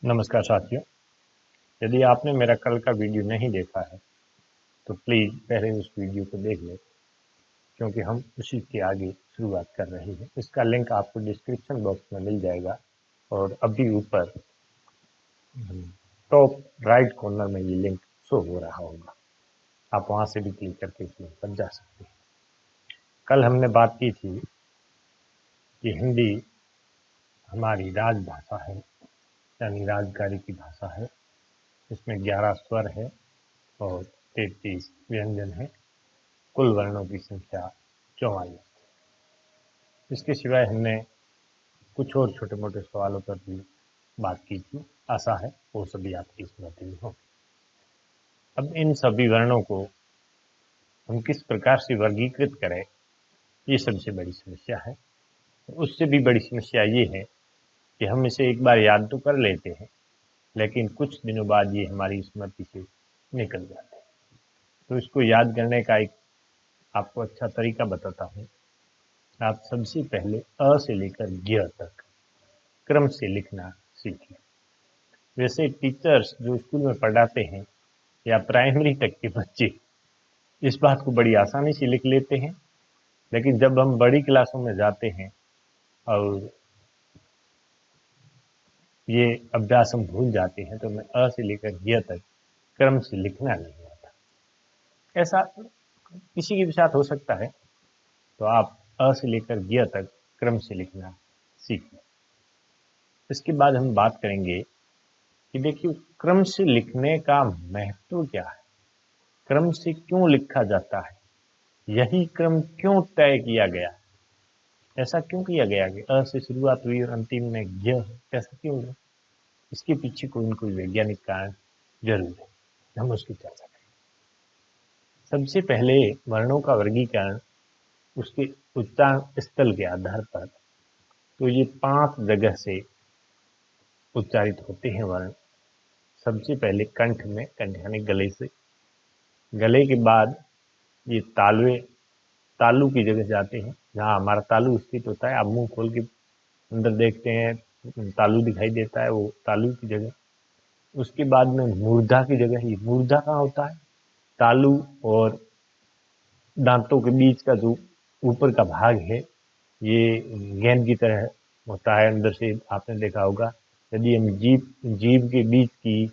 नमस्कार साथियों। यदि आपने मेरा कल का वीडियो नहीं देखा है तो प्लीज़ पहले उस वीडियो को देख लें, क्योंकि हम उसी के आगे शुरुआत कर रहे हैं। इसका लिंक आपको डिस्क्रिप्शन बॉक्स में मिल जाएगा और अभी ऊपर टॉप राइट कॉर्नर में ये लिंक शो हो रहा होगा। आप वहाँ से भी क्लिक करके इस लिंक पर जा सकते हैं। कल हमने बात की थी कि हिंदी हमारी राजभाषा है, यानी राजगारी की भाषा है। इसमें 11 स्वर है और 33 व्यंजन है। कुल वर्णों की संख्या 44। इसके सिवाय हमने कुछ और छोटे मोटे सवालों पर भी बात की थी। आशा है वो सभी आपकी स्मृति में हो। अब इन सभी वर्णों को हम किस प्रकार से वर्गीकृत करें, ये सबसे बड़ी समस्या है। उससे भी बड़ी समस्या ये है कि हम इसे एक बार याद तो कर लेते हैं, लेकिन कुछ दिनों बाद ये हमारी स्मृति से निकल जाते हैं। तो इसको याद करने का एक आपको अच्छा तरीका बताता हूँ। आप सबसे पहले अ से लेकर य तक क्रम से लिखना सीखें। वैसे टीचर्स जो स्कूल में पढ़ाते हैं या प्राइमरी तक के बच्चे इस बात को बड़ी आसानी से लिख लेते हैं, लेकिन जब हम बड़ी क्लासों में जाते हैं और ये अभ्यास हम भूल जाते हैं तो मैं अ से लेकर य तक क्रम से लिखना नहीं आता। ऐसा किसी के भी साथ हो सकता है, तो आप अ से लेकर य तक क्रम से लिखना सीखें। इसके बाद हम बात करेंगे कि देखिए क्रम से लिखने का महत्व क्या है, क्रम से क्यों लिखा जाता है, यही क्रम क्यों तय किया गया, ऐसा क्यों किया गया कि अ से शुरुआत हुई और अंतिम में य है, ऐसा क्यों हुआ? इसके पीछे कोई न कोई वैज्ञानिक कारण जरूर है। हम उसकी चर्चा करें। सबसे पहले वर्णों का वर्गीकरण उसके उच्चारण स्थल के आधार पर, तो ये 5 जगह से उच्चारित होते हैं वर्ण। सबसे पहले कंठ में, कंठ यानी गले से, गले के बाद ये तालू की जगह जाते हैं, जहाँ हमारा तालू स्थित होता है। आप मुंह खोल के अंदर देखते हैं तालू दिखाई देता है, वो तालू की जगह। उसके बाद में मूर्धा की जगह, ये मूर्धा कहाँ होता है? तालू और दांतों के बीच का जो ऊपर का भाग है, ये गेंद की तरह होता है अंदर से, आपने देखा होगा। यदि हम जीभ के बीच की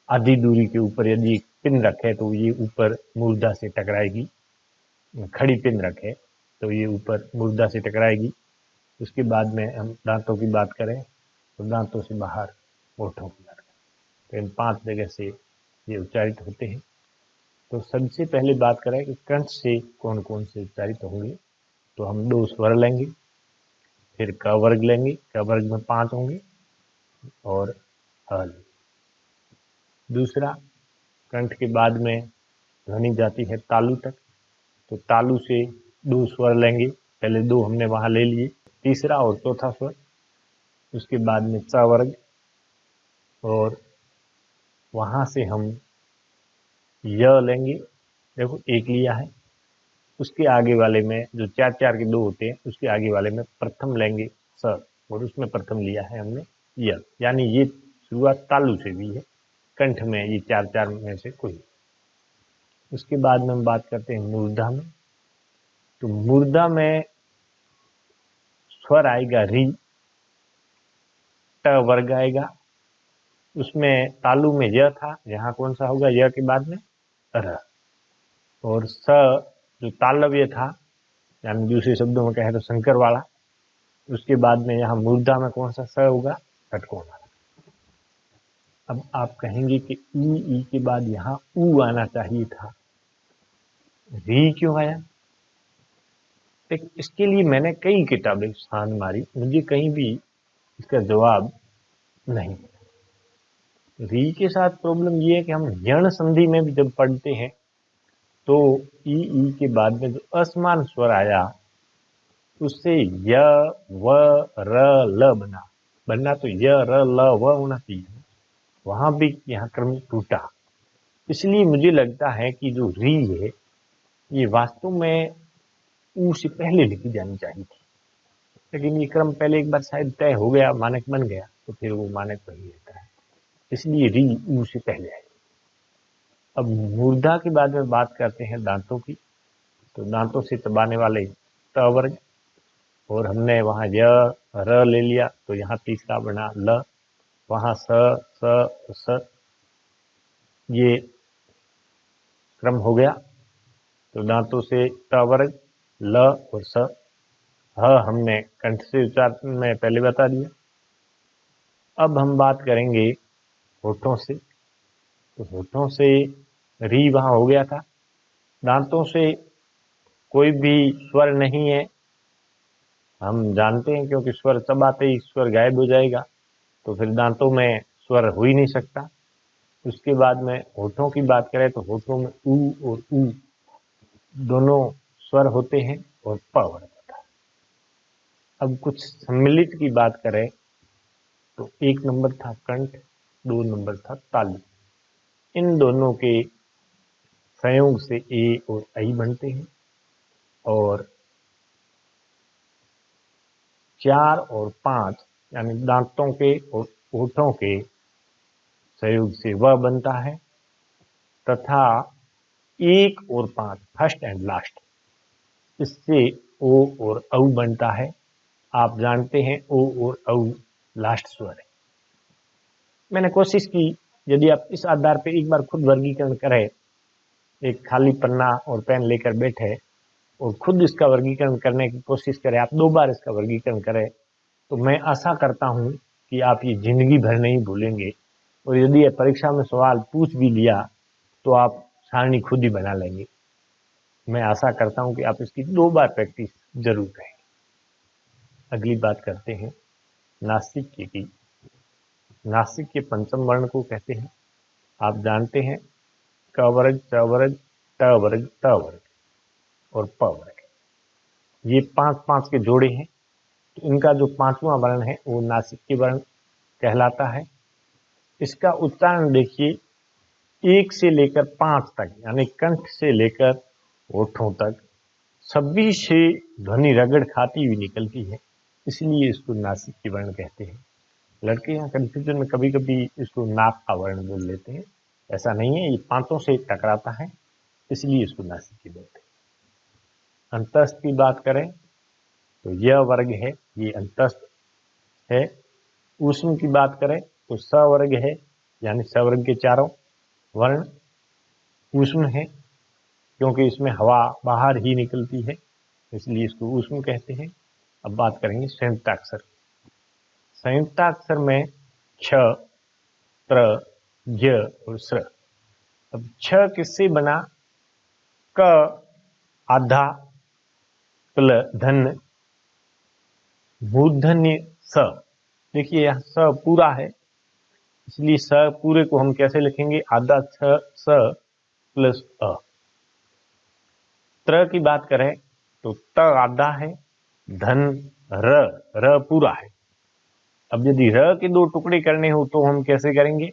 आधी दूरी के ऊपर यदि पिन रखे तो ये ऊपर मूर्धा से टकराएगी। खड़ी पिन रखे तो ये ऊपर मूर्धा से टकराएगी। उसके बाद में हम दांतों की बात करें तो दांतों से बाहर होठों की बात करें, तो इन 5 जगह से ये उच्चारित होते हैं। तो सबसे पहले बात करें कि कंठ से कौन कौन से उच्चारित होंगे, तो हम 2 स्वर लेंगे, फिर क वर्ग लेंगे, क वर्ग में 5 होंगे और हल। दूसरा, कंठ के बाद में ध्वनि जाती है तालु तक, तो तालु से 2 स्वर लेंगे, पहले 2 हमने वहां ले लिए, तीसरा और चौथा स्वर। उसके बाद में च वर्ग, और वहां से हम य लेंगे, देखो एक लिया है। उसके आगे वाले में जो 4-4 के 2 होते हैं, उसके आगे वाले में प्रथम लेंगे स, और उसमें प्रथम लिया है हमने य, यानी ये शुरुआत तालु से भी है। कंठ में ये 4-4 में से कोई। उसके बाद में हम बात करते हैं मूर्धा में, तो मूर्धा में स्वर आएगा री, ट वर्ग आएगा, उसमें तालु में य था, यहाँ कौन सा होगा य के बाद में र, और स जो तालव्य था, यानी दूसरे शब्दों में कहें तो शंकर वाला, उसके बाद में यहाँ मूर्धा में कौन सा स होगा, षटकोण वाला। अब आप कहेंगे कि ई के बाद यहाँ ऊ आना चाहिए था, री क्यों आया? इसके लिए मैंने कई किताबें छान मारी, मुझे कहीं भी इसका जवाब नहीं। री के साथ प्रॉब्लम ये है कि हम यण संधि में भी जब पढ़ते हैं तो ई के बाद में जो असमान स्वर आया उससे य व र ल बनना तो य र ल व होना चाहिए, वहां भी यहाँ क्रम टूटा। इसलिए मुझे लगता है कि जो री है ये वास्तव में ऊ से पहले लिखी जानी चाहिए थी, लेकिन ये क्रम पहले एक बार शायद तय हो गया, मानक बन गया, तो फिर वो मानक वही रहता है। इसलिए री ऊ से पहले है। अब मूर्धा के बाद में बात करते हैं दांतों की। तो दांतों से चबाने वाले त वर्ग, और हमने वहाँ य र ले लिया तो यहाँ तीसरा बना ल, वहाँ स स, ये क्रम हो गया। तो दांतों से त वर्ग, ल और स। ह हमने कंठ से उच्चार में पहले बता दिया। अब हम बात करेंगे होठों से। तो होठों से री वहाँ हो गया था। दांतों से कोई भी स्वर नहीं है, हम जानते हैं, क्योंकि स्वर चबाते ही स्वर गायब हो जाएगा, तो फिर दांतों में स्वर हो ही नहीं सकता। उसके बाद में होठों की बात करें तो होठों में ऊ और ऊ दोनों स्वर होते हैं और प वर्ग होता है। अब कुछ सम्मिलित की बात करें तो 1 नंबर था कंठ, 2 नंबर था तालु। इन दोनों के संयोग से ए और ऐ बनते हैं, और 4 और 5 यानी दांतों के और होठों के संयोग से वह बनता है, तथा 1 और 5 फर्स्ट एंड लास्ट, इससे ओ और औ बनता है। आप जानते हैं ओ और औ लास्ट स्वर है। मैंने कोशिश की, यदि आप इस आधार पर एक बार खुद वर्गीकरण करें, एक खाली पन्ना और पेन लेकर बैठे और खुद इसका वर्गीकरण करने की कोशिश करें, आप 2 बार इसका वर्गीकरण करें, तो मैं आशा करता हूं कि आप ये जिंदगी भर नहीं भूलेंगे। और यदि परीक्षा में सवाल पूछ भी लिया तो आप सारणी खुद ही बना लेंगे। मैं आशा करता हूं कि आप इसकी 2 बार प्रैक्टिस जरूर करें। अगली बात करते हैं नासिक की। नासिक के पंचम वर्ण को कहते हैं, आप जानते हैं, क वर्ग, च वर्ग, ट वर्ग, त वर्ग और प वर्ग। ये 5-5 के जोड़े हैं। तो इनका जो 5वां वर्ण है वो नासिक वर्ण कहलाता है। इसका उच्चारण देखिए, 1 से लेकर 5 तक, यानी कंठ से लेकर होठों तक सभी से ध्वनि रगड़ खाती हुई निकलती है, इसलिए इसको नासिक वर्ण कहते हैं। लड़के यहाँ कंफ्यूजन में कभी कभी इसको नाक का वर्ण बोल लेते हैं, ऐसा नहीं है, ये 5 से टकराता है, इसलिए इसको नासिक बोलते हैं। अंतस्थ की बात करें तो यह वर्ग है, ये अंतस्थ है। ऊष्म की बात करें तो स वर्ग है, यानी स वर्ग के चारों वर्ण ऊष्म है, क्योंकि इसमें हवा बाहर ही निकलती है, इसलिए इसको ऊष्म कहते हैं। अब बात करेंगे संयुक्ताक्षर। संयुक्ताक्षर में क्ष, त्र, ज और स्र। अब छ किससे बना? क आधा प्ल धन मूर्धन्य स। देखिए यहाँ स पूरा है, इसलिए स पूरे को हम कैसे लिखेंगे? आधा छ स प्लस अ। त्र की बात करें तो त आधा है, धन र, र पूरा है। अब यदि र के 2 टुकड़े करने हो तो हम कैसे करेंगे?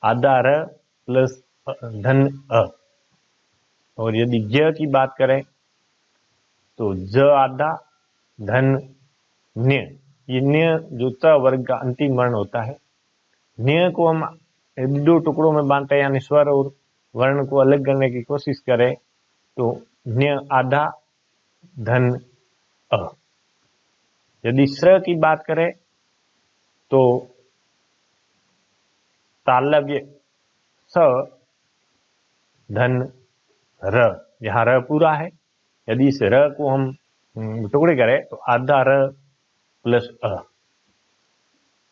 आधा र प्लस धन अ। और यदि ज की बात करें तो ज आधा धन न्य। ये न्य जो त वर्ग का अंतिम वर्ण होता है, न्य को हम यदि 2 टुकड़ों में बांटे, यानी स्वर और वर्ण को अलग करने की कोशिश करें तो न्य आधा धन अ। यदि स्र की बात करें तो तालव्य स धन र, यहाँ र पूरा है। यदि इस र को हम टुकड़े करें तो आधा र प्लस अ।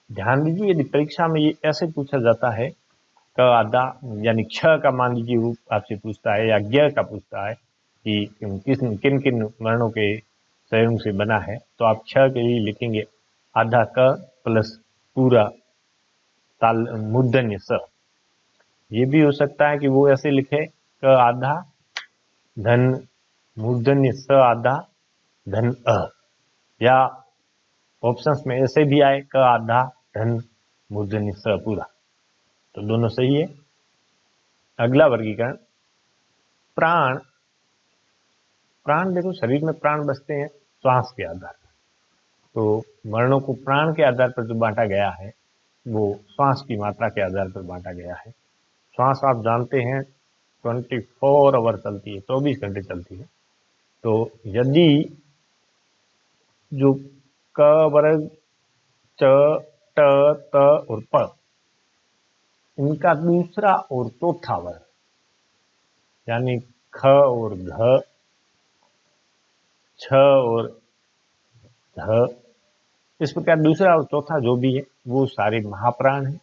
ध्यान दीजिए, यदि परीक्षा में ये ऐसे पूछा जाता है, क आधा यानी क्ष का मान लीजिए वो आपसे पूछता है, या ज्ञ का पूछता है कि किन किन वर्णों के संयोग से बना है, तो आप क्ष के लिए लिखेंगे आधा क प्लस पूरा ताल मूर्धन्य स। ये भी हो सकता है कि वो ऐसे लिखे क आधा धन मूर्धन्य स आधा धन अ, या ऑप्शंस में ऐसे भी आए क आधा धन मूर्धन्य स पूरा, तो दोनों सही है। अगला वर्गीकरण प्राण। प्राण देखो, शरीर में प्राण बसते हैं श्वास के आधार पर, तो वर्णों को प्राण के आधार पर जो बांटा गया है वो श्वास की मात्रा के आधार पर बांटा गया है। श्वास आप जानते हैं 24 आवर चलती है, 24 घंटे चलती है। तो यदि जो क वर्ग, च, ट, त और प, इनका दूसरा और चौथा वर्ग यानी ख और घ, छ और ध, इस प्रकार दूसरा और चौथा जो भी है वो सारे महाप्राण है,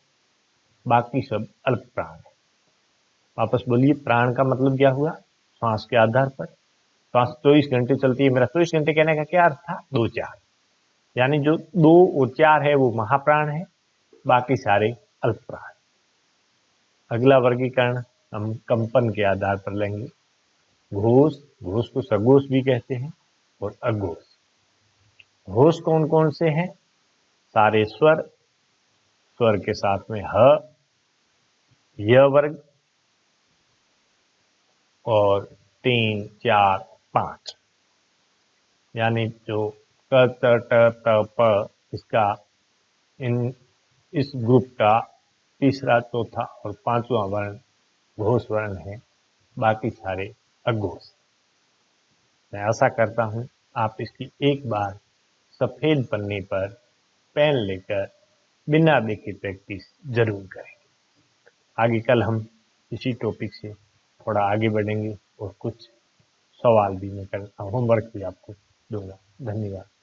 बाकी सब अल्प प्राण है। वापस बोलिए, प्राण का मतलब क्या हुआ? श्वास के आधार पर। श्वास 24 घंटे चलती है, मेरा 24 घंटे कहने का क्या अर्थ था? 2 4, यानी जो 2 और 4 है वो महाप्राण है, बाकी सारे अल्प प्राण। अगला वर्गीकरण हम कंपन के आधार पर लेंगे। घोष, घोष को सघोष भी कहते हैं, और अघोष। घोष कौन कौन से हैं? सारे स्वर, स्वर के साथ में ह, य वर्ग और 3 4 5, यानी जो क च ट त प, इसका इस ग्रुप का तीसरा, चौथा और पांचवा वर्ण घोष वर्ण है, बाकी सारे अघोष। मैं आशा करता हूँ आप इसकी एक बार सफेद पन्ने पर पेन लेकर बिना देखे प्रैक्टिस जरूर करेंगे। आगे कल हम इसी टॉपिक से थोड़ा आगे बढ़ेंगे और कुछ सवाल भी मैं करता हूँ, होमवर्क भी आपको दूंगा। धन्यवाद।